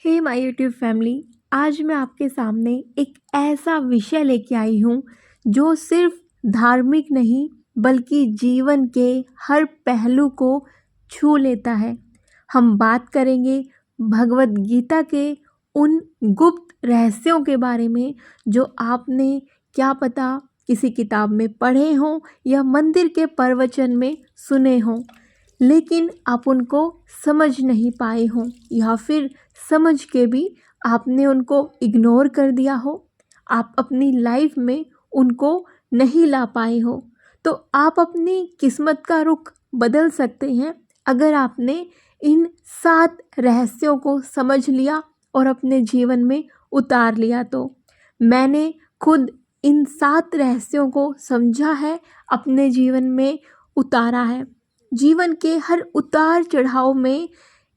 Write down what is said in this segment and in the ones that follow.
Hey my YouTube family. आज मैं आपके सामने एक ऐसा विषय लेके आई हूँ जो सिर्फ धार्मिक नहीं बल्कि जीवन के हर पहलू को छू लेता है। हम बात करेंगे भगवत गीता के उन गुप्त रहस्यों के बारे में जो आपने क्या पता किसी किताब में पढ़े हों या मंदिर के प्रवचन में सुने हों, लेकिन आप उनको समझ नहीं पाए हों या फिर समझ के भी आपने उनको इग्नोर कर दिया हो, आप अपनी लाइफ में उनको नहीं ला पाए हो। तो आप अपनी किस्मत का रुख बदल सकते हैं अगर आपने इन 7 रहस्यों को समझ लिया और अपने जीवन में उतार लिया। तो मैंने खुद इन 7 रहस्यों को समझा है, अपने जीवन में उतारा है, जीवन के हर उतार चढ़ाव में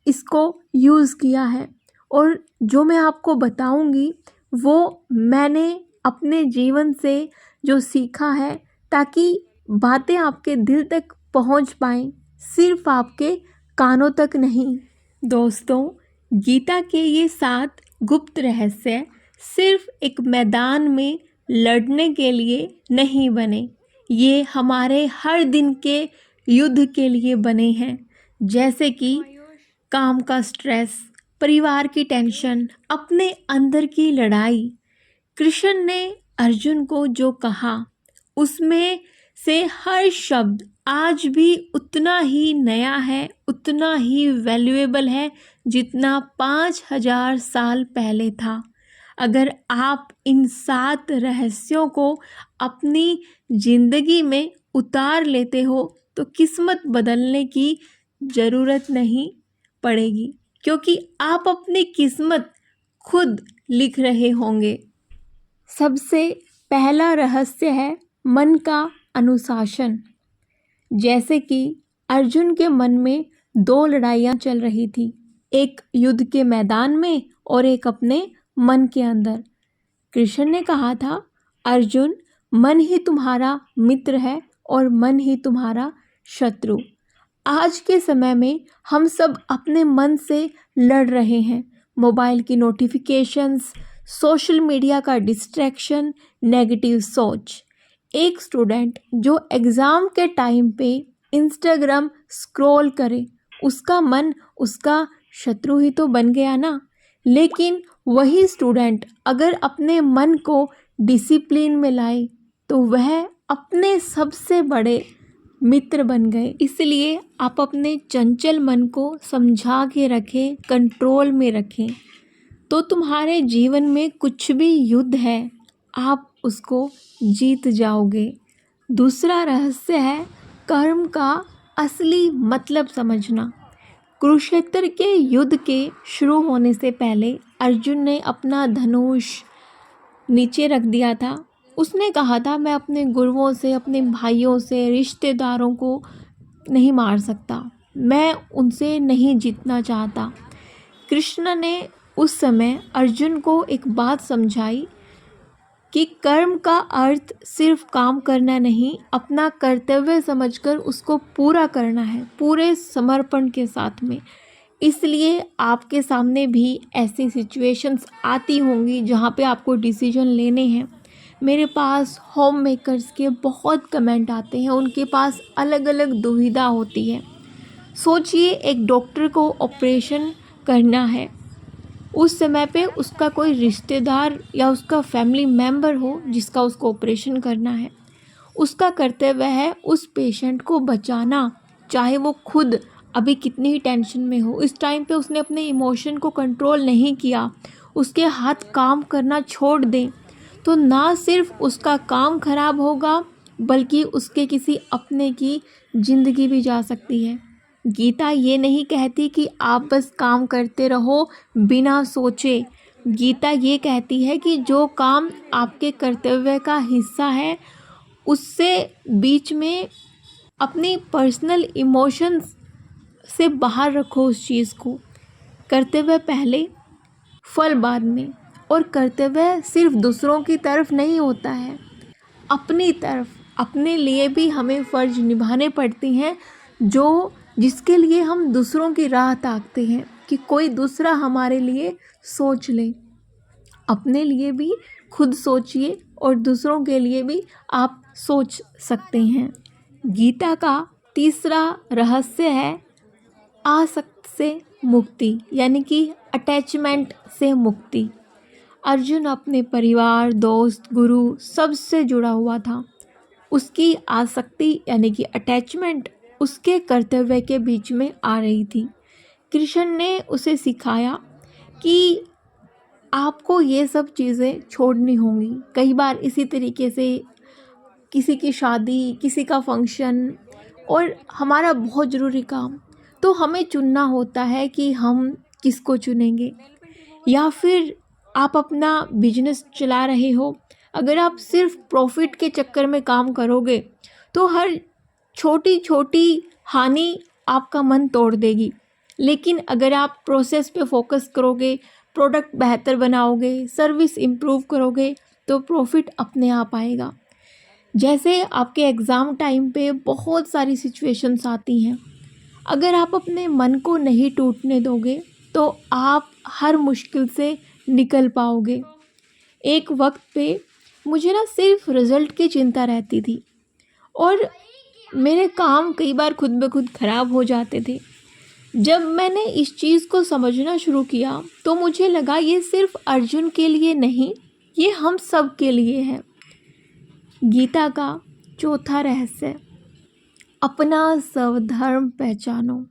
इसको यूज़ किया है। और जो मैं आपको बताऊंगी वो मैंने अपने जीवन से जो सीखा है, ताकि बातें आपके दिल तक पहुंच पाएं, सिर्फ आपके कानों तक नहीं। दोस्तों, गीता के ये 7 गुप्त रहस्य सिर्फ एक मैदान में लड़ने के लिए नहीं बने, ये हमारे हर दिन के युद्ध के लिए बने हैं। जैसे कि काम का स्ट्रेस, परिवार की टेंशन, अपने अंदर की लड़ाई। कृष्ण ने अर्जुन को जो कहा उसमें से हर शब्द आज भी उतना ही नया है, उतना ही वैल्यूएबल है जितना 5000 साल पहले था। अगर आप इन 7 रहस्यों को अपनी जिंदगी में उतार लेते हो तो किस्मत बदलने की ज़रूरत नहीं पड़ेगी, क्योंकि आप अपनी किस्मत खुद लिख रहे होंगे। सबसे पहला रहस्य है मन का अनुशासन। जैसे कि अर्जुन के मन में 2 लड़ाइयाँ चल रही थी, एक युद्ध के मैदान में और एक अपने मन के अंदर। कृष्ण ने कहा था, अर्जुन, मन ही तुम्हारा मित्र है और मन ही तुम्हारा शत्रु। आज के समय में हम सब अपने मन से लड़ रहे हैं। मोबाइल की नोटिफिकेशंस, सोशल मीडिया का डिस्ट्रैक्शन, नेगेटिव सोच। एक स्टूडेंट जो एग्ज़ाम के टाइम पे इंस्टाग्राम स्क्रॉल करे, उसका मन उसका शत्रु ही तो बन गया ना। लेकिन वही स्टूडेंट अगर अपने मन को डिसिप्लिन में लाए तो वह अपने सबसे बड़े मित्र बन गए। इसलिए आप अपने चंचल मन को समझा के रखें, कंट्रोल में रखें, तो तुम्हारे जीवन में कुछ भी युद्ध है आप उसको जीत जाओगे। दूसरा रहस्य है कर्म का असली मतलब समझना। कुरुक्षेत्र के युद्ध के शुरू होने से पहले अर्जुन ने अपना धनुष नीचे रख दिया था। उसने कहा था, मैं अपने गुरुओं से, अपने भाइयों से, रिश्तेदारों को नहीं मार सकता, मैं उनसे नहीं जीतना चाहता। कृष्ण ने उस समय अर्जुन को एक बात समझाई कि कर्म का अर्थ सिर्फ काम करना नहीं, अपना कर्तव्य समझकर उसको पूरा करना है, पूरे समर्पण के साथ में। इसलिए आपके सामने भी ऐसी सिचुएशंस आती होंगी जहाँ पे आपको डिसीजन लेने हैं। मेरे पास होम मेकर्स के बहुत कमेंट आते हैं, उनके पास अलग अलग दुविधा होती है। सोचिए, एक डॉक्टर को ऑपरेशन करना है, उस समय पे उसका कोई रिश्तेदार या उसका फैमिली मेम्बर हो जिसका उसको ऑपरेशन करना है। उसका कर्तव्य है उस पेशेंट को बचाना, चाहे वो खुद अभी कितनी ही टेंशन में हो। इस टाइम पे उसने अपने इमोशन को कंट्रोल नहीं किया, उसके हाथ काम करना छोड़ दें, तो ना सिर्फ उसका काम खराब होगा बल्कि उसके किसी अपने की ज़िंदगी भी जा सकती है। गीता ये नहीं कहती कि आप बस काम करते रहो बिना सोचे। गीता ये कहती है कि जो काम आपके कर्तव्य का हिस्सा है उससे बीच में अपनी पर्सनल इमोशंस से बाहर रखो उस चीज़ को। कर्तव्य पहले, फल बाद में। और कर्तव्य सिर्फ दूसरों की तरफ नहीं होता है, अपनी तरफ, अपने लिए भी हमें फ़र्ज निभाने पड़ते हैं, जो जिसके लिए हम दूसरों की राह ताकते हैं। कि कोई दूसरा हमारे लिए सोच ले। अपने लिए भी खुद सोचिए और दूसरों के लिए भी आप सोच सकते हैं। गीता का तीसरा रहस्य है आसक्त से मुक्ति, यानी कि अटैचमेंट से मुक्ति। अर्जुन अपने परिवार, दोस्त, गुरु सबसे जुड़ा हुआ था। उसकी आसक्ति यानी कि अटैचमेंट उसके कर्तव्य के बीच में आ रही थी। कृष्ण ने उसे सिखाया कि आपको ये सब चीज़ें छोड़नी होंगी। कई बार इसी तरीके से किसी की शादी, किसी का फंक्शन और हमारा बहुत ज़रूरी काम, तो हमें चुनना होता है कि हम किसको चुनेंगे। या फिर आप अपना बिजनेस चला रहे हो, अगर आप सिर्फ प्रॉफिट के चक्कर में काम करोगे तो हर छोटी छोटी हानि आपका मन तोड़ देगी। लेकिन अगर आप प्रोसेस पे फोकस करोगे, प्रोडक्ट बेहतर बनाओगे, सर्विस इम्प्रूव करोगे, तो प्रॉफिट अपने आप आएगा। जैसे आपके एग्ज़ाम टाइम पे बहुत सारी सिचुएशंस आती हैं, अगर आप अपने मन को नहीं टूटने दोगे तो आप हर मुश्किल से निकल पाओगे। एक वक्त पे मुझे ना सिर्फ रिज़ल्ट की चिंता रहती थी और मेरे काम कई बार खुद ब खुद ख़राब हो जाते थे। जब मैंने इस चीज़ को समझना शुरू किया तो मुझे लगा ये सिर्फ अर्जुन के लिए नहीं, ये हम सब के लिए है। गीता का चौथा रहस्य, अपना स्वधर्म पहचानो।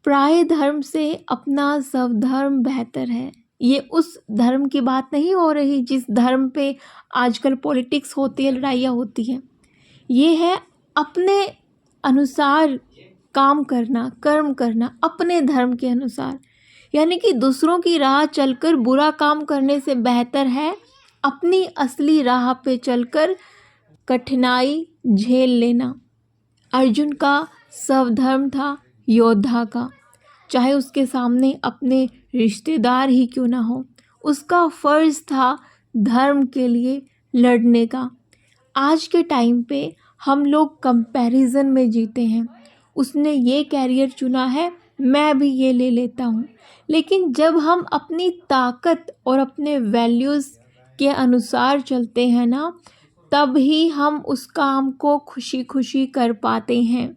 प्राय धर्म से अपना स्वधर्म बेहतर है। ये उस धर्म की बात नहीं हो रही जिस धर्म पे आजकल पॉलिटिक्स होती है, लड़ाइयाँ होती हैं। ये है अपने अनुसार काम करना, कर्म करना, अपने धर्म के अनुसार। यानी कि दूसरों की राह चलकर बुरा काम करने से बेहतर है अपनी असली राह पे चलकर कठिनाई झेल लेना। अर्जुन का स्वधर्म था योद्धा का, चाहे उसके सामने अपने रिश्तेदार ही क्यों ना हो, उसका फर्ज था धर्म के लिए लड़ने का। आज के टाइम पे हम लोग कंपैरिजन में जीते हैं। उसने ये कैरियर चुना है, मैं भी ये ले लेता हूँ। लेकिन जब हम अपनी ताकत और अपने वैल्यूज़ के अनुसार चलते हैं ना, तब ही हम उस काम को खुशी खुशी कर पाते हैं।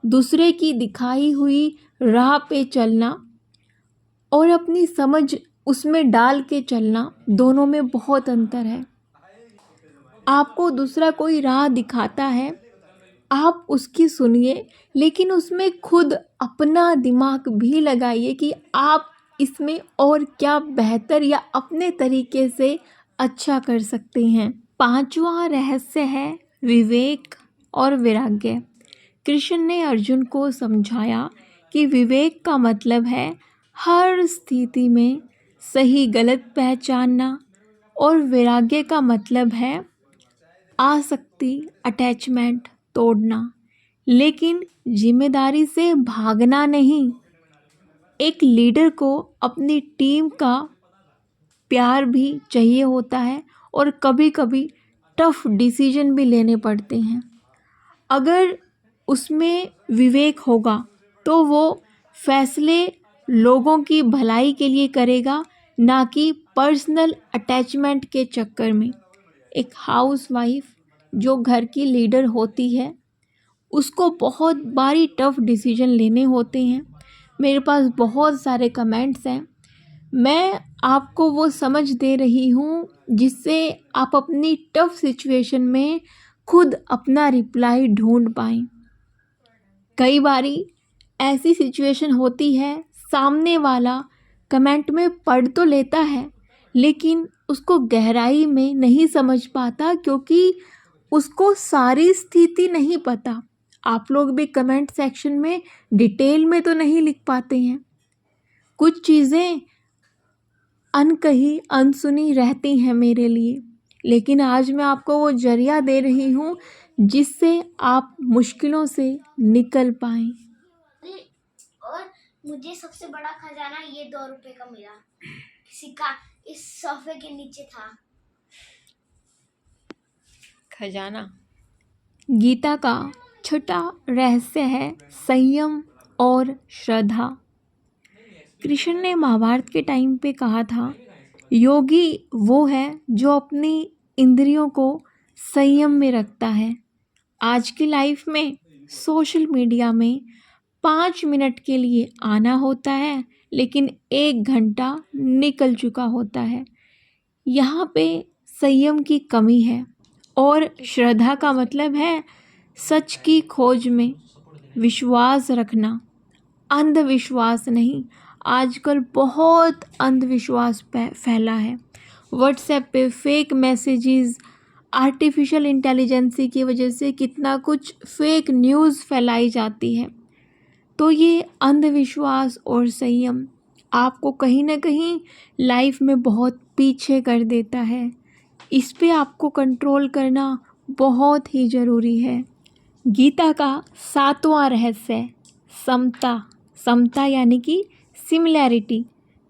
दूसरे की दिखाई हुई राह पे चलना और अपनी समझ उसमें डाल के चलना, दोनों में बहुत अंतर है। आपको दूसरा कोई राह दिखाता है, आप उसकी सुनिए, लेकिन उसमें खुद अपना दिमाग भी लगाइए कि आप इसमें और क्या बेहतर या अपने तरीके से अच्छा कर सकते हैं। पांचवा रहस्य है विवेक और वैराग्य। कृष्ण ने अर्जुन को समझाया कि विवेक का मतलब है हर स्थिति में सही गलत पहचानना और वैराग्य का मतलब है आसक्ति, अटैचमेंट तोड़ना। लेकिन जिम्मेदारी से भागना नहीं। एक लीडर को अपनी टीम का प्यार भी चाहिए होता है और कभी कभी टफ डिसीजन भी लेने पड़ते हैं। अगर उसमें विवेक होगा तो वो फैसले लोगों की भलाई के लिए करेगा, ना कि पर्सनल अटैचमेंट के चक्कर में। एक हाउसवाइफ जो घर की लीडर होती है, उसको बहुत बारी टफ डिसीजन लेने होते हैं। मेरे पास बहुत सारे कमेंट्स हैं, मैं आपको वो समझ दे रही हूँ जिससे आप अपनी टफ सिचुएशन में खुद अपना रिप्लाई ढूंढ पाएँ। कई बारी ऐसी सिचुएशन होती है, सामने वाला कमेंट में पढ़ तो लेता है लेकिन उसको गहराई में नहीं समझ पाता, क्योंकि उसको सारी स्थिति नहीं पता। आप लोग भी कमेंट सेक्शन में डिटेल में तो नहीं लिख पाते हैं, कुछ चीज़ें अनकही अनसुनी रहती हैं मेरे लिए, लेकिन आज मैं आपको वो जरिया दे रही हूँ जिससे आप मुश्किलों से निकल पाएं। और मुझे सबसे बड़ा खजाना ये 2 रुपए का मिला, किसी का इस सोफे के नीचे था। खजाना। गीता का छठा रहस्य है संयम और श्रद्धा। कृष्ण ने महाभारत के टाइम पे कहा था, योगी वो है जो अपनी इंद्रियों को संयम में रखता है। आज की लाइफ में सोशल मीडिया में 5 मिनट के लिए आना होता है, लेकिन 1 घंटा निकल चुका होता है। यहाँ पे संयम की कमी है। और श्रद्धा का मतलब है सच की खोज में विश्वास रखना, अंधविश्वास नहीं। आजकल बहुत अंधविश्वास फैला है। व्हाट्सएप पे फेक मैसेजेस, आर्टिफिशियल इंटेलिजेंसी की वजह से कितना कुछ फेक न्यूज़ फैलाई जाती है। तो ये अंधविश्वास और संयम आपको कहीं ना कहीं लाइफ में बहुत पीछे कर देता है। इस पे आपको कंट्रोल करना बहुत ही ज़रूरी है। गीता का 7वां रहस्य समता। समता यानी कि सिमिलैरिटी।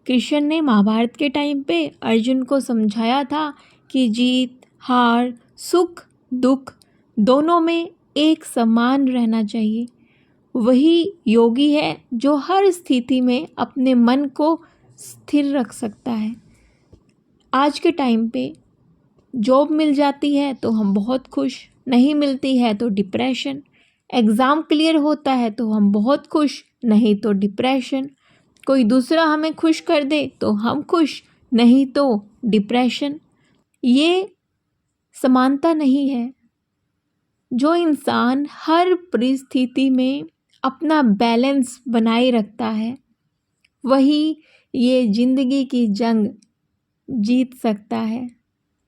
कृष्ण ने महाभारत के टाइम पे अर्जुन को समझाया था कि जीत हार, सुख दुख दोनों में एक समान रहना चाहिए। वही योगी है जो हर स्थिति में अपने मन को स्थिर रख सकता है। आज के टाइम पे जॉब मिल जाती है तो हम बहुत खुश, नहीं मिलती है तो डिप्रेशन। एग्ज़ाम क्लियर होता है तो हम बहुत खुश, नहीं तो डिप्रेशन। कोई दूसरा हमें खुश कर दे तो हम खुश, नहीं तो डिप्रेशन। ये समानता नहीं है। जो इंसान हर परिस्थिति में अपना बैलेंस बनाए रखता है, वही ये ज़िंदगी की जंग जीत सकता है।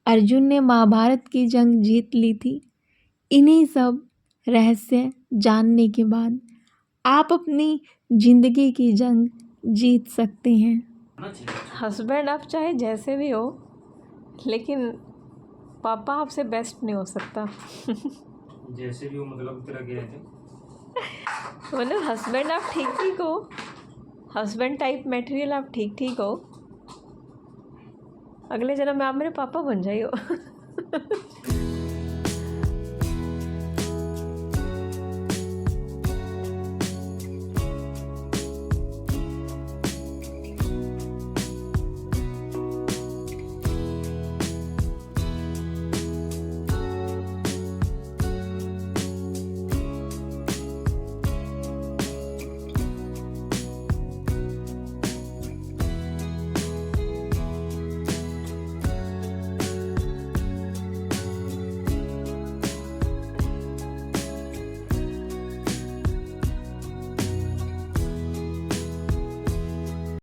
अर्जुन ने महाभारत की जंग जीत ली थी। इन्हीं सब रहस्य जानने के बाद आप अपनी ज़िंदगी की जंग जीत सकते हैं। हस्बैंड आप चाहे जैसे भी हो, लेकिन पापा आपसे बेस्ट नहीं हो सकता। जैसे भी हो मतलब तेरा क्या है? मतलब हस्बैंड आप ठीक ठीक हो, हस्बैंड टाइप मटेरियल आप ठीक ठीक हो, अगले जन्म में आप मेरे पापा बन जाइयो।